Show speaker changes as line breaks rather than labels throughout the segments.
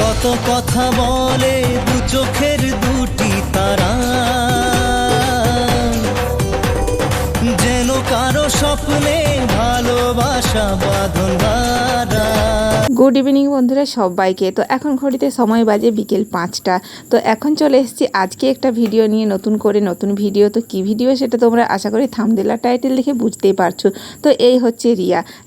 কত কথা বলে দু চোখের দুটি তারা, যেন কারো স্বপ্নে ভালোবাসা বাঁধন হারা।
গুড ইভিনিং বন্ধুরা সবাইকে। তো এখন ঘড়িতে সময় বাজে বিকেল 5টা। তো এখন চলে এসেছি আজকে একটা ভিডিও নিয়ে, নতুন ভিডিও। তো কি ভিডিও সেটা তোমরা আশা করি থাম্বনেল আর টাইটেল দেখে বুঝতেই পারছো। তো এই হচ্ছে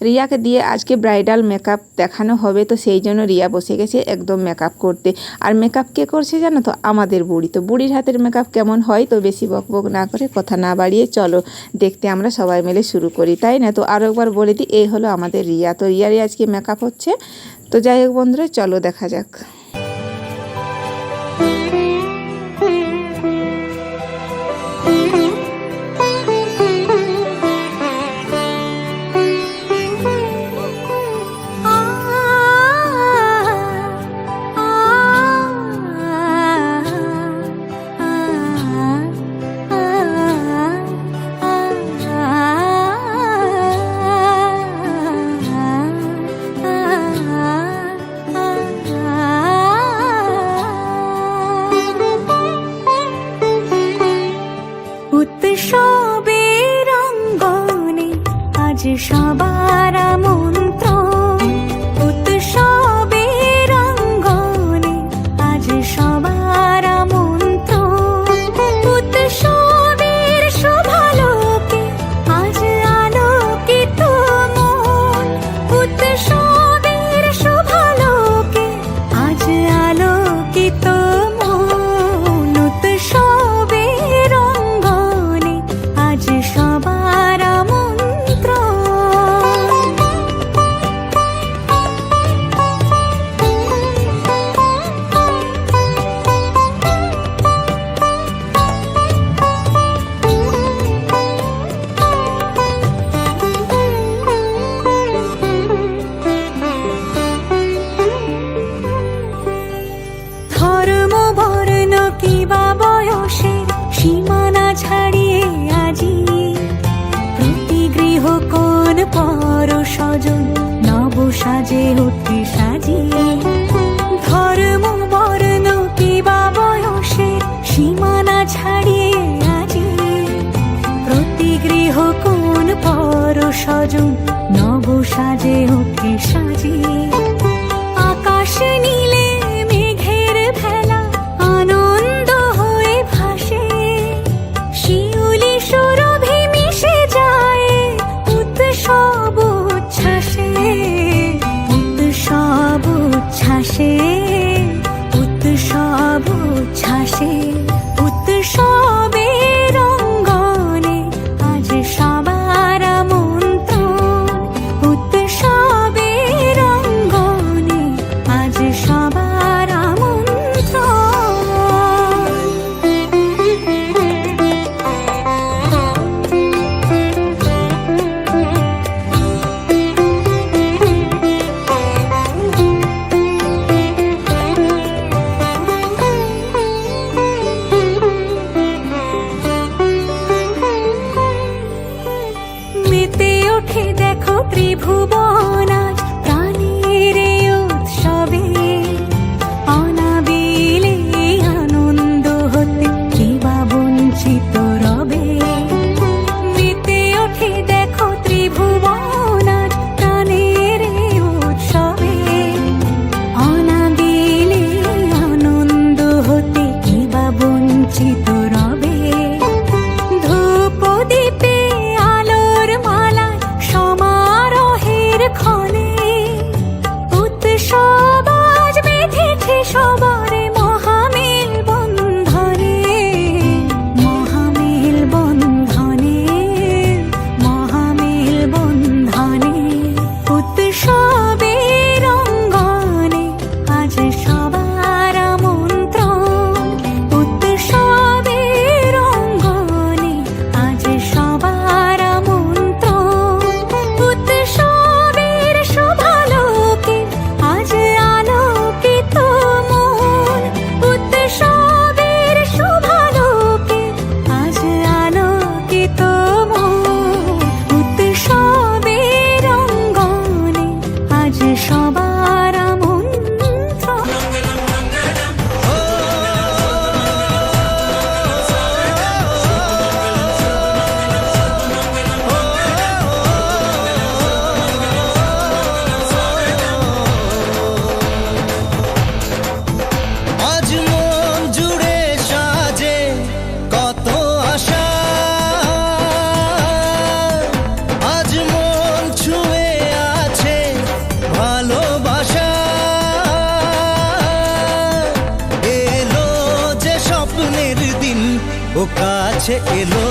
রিয়াকে দিয়ে আজকে ব্রাইডাল মেকআপ দেখানো হবে। তো সেই জন্য রিয়া বসে গেছে একদম মেকআপ করতে। আর মেকআপ কে করছে জানো তো? আমাদের বুড়ি। তো বুড়ির হাতের মেকআপ কেমন হয়, তো বেশি বকবক না করে কথা না বাড়িয়ে চলো দেখতে আমরা সবাই মিলে শুরু করি, তাই না? তো আরও একবার বলে দিই, এই হলো আমাদের রিয়া। তো রিয়ারই আজকে মেকআপ হচ্ছে। তো যাই হোক বন্ধুরা, চলো দেখা যাক।
উৎসবের অঙ্গনে আজ সবার আমন্ত্রণ, উৎসবের অঙ্গনে আজ সবার আমন্ত্রণ, উৎসবের শোভালোকে আজ আলোকিত মন, উৎসবের শোভালোকে আজ আলোকিত মন, উৎসবের অঙ্গনে আজ সবার আমন্ত্রণ। ধর্ম বর্ণ কিবা বয়সের সীমানা ছাড়িয়ে আজি প্রতি গৃহ কোন পর স্বজন নব সাজে উঠে সাজিয়ে। ধর্ম বর্ণ কিবা বয়সের সীমানা ছাড়িয়ে আজি প্রতি গৃহ কোন পর স্বজন নব সাজে উঠে সাজিয়ে। আকাশ নীলে মেঘের ভেলা আনন্দ হয়ে ভাসে, শিউলি সুরভি মিশে যায় উৎসব উচ্ছ্বাসে, উৎসব উচ্ছ্বাসে, উৎসব উচ্ছ্বাসে, উৎসবের অঙ্গনে আজ সবার আমন্ত্রণ, উৎসবের অঙ্গনে আজ সবার আমন্ত্রণ।
ও কাছে এলো।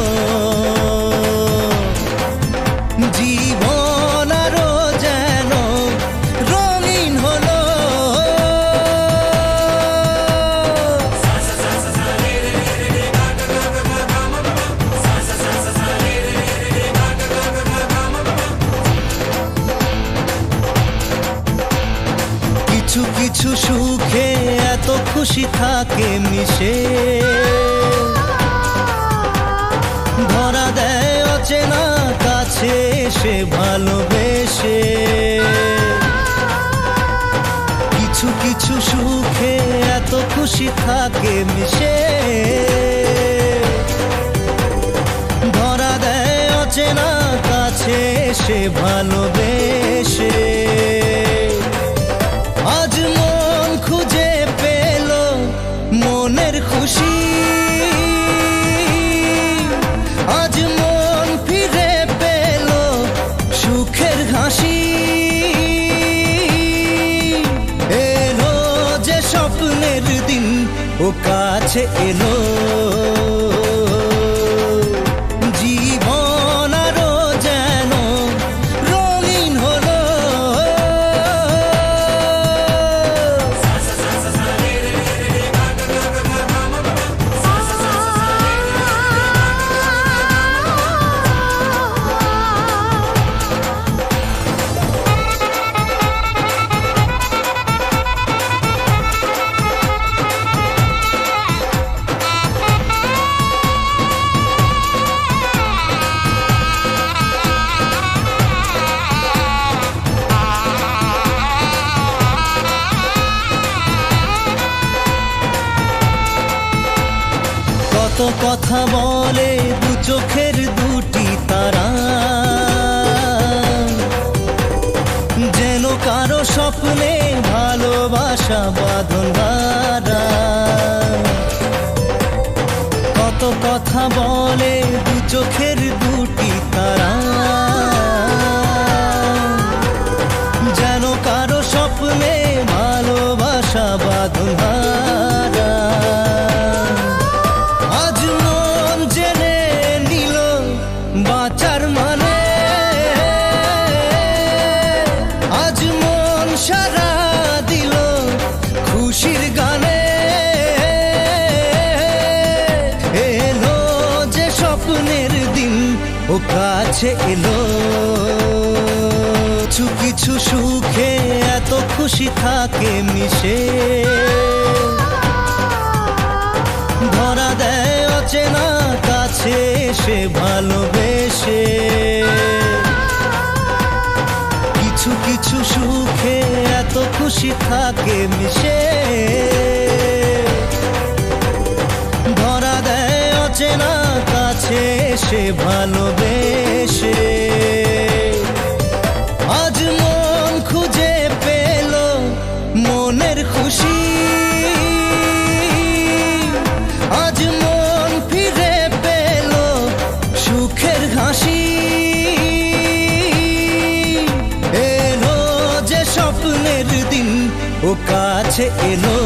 জীবন আরো যেন রঙিন হলো। কিছু কিছু সুখে এত খুশি থাকে মিশে, ধরা দেয় অচেনা কাছে সে ভালোবেসে। কিছু কিছু সুখে এত খুশি থাকে মিশে, ধরা দেয় অচেনা কাছে সে ভালোবেসে। আজ মন খুঁজে পেল মনের খুশি, আজ মন ফিরে পেল সুখের হাসি। এলো যে স্বপ্নের দিন ও কাছে এলো। জীবন আরো যেন রঙিন হলো। কত কথা বলে দু চোখের দুটি তারা, যেন কারো স্বপ্নে ভালোবাসা বাঁধন হারা। কত কথা বলে দু চোখের দুটি তারা, যেন কারো স্বপ্নে ভালোবাসা বাঁধন হারা। আজ মন জেনে নিল বাঁচার মানে, আজ মন সারা দিল খুশির গানে। এলো যে স্বপ্নের দিন ও কাছে এলো। কিছু কিছু সুখে এত খুশি থাকে মিশে, ধরা দেয় অচেনা কাছে সে ভালোবেসে। কিছু কিছু সুখে এত খুশি থাকে মিশে, ধরা দেয় অচেনা কাছে সে ভালোবেসে। আজ মন খুঁজে পেল মনের খুশি, আজ মন ফিরে পেল সুখের হাসি। এলো যে স্বপ্নের দিন ও কাছে এলো।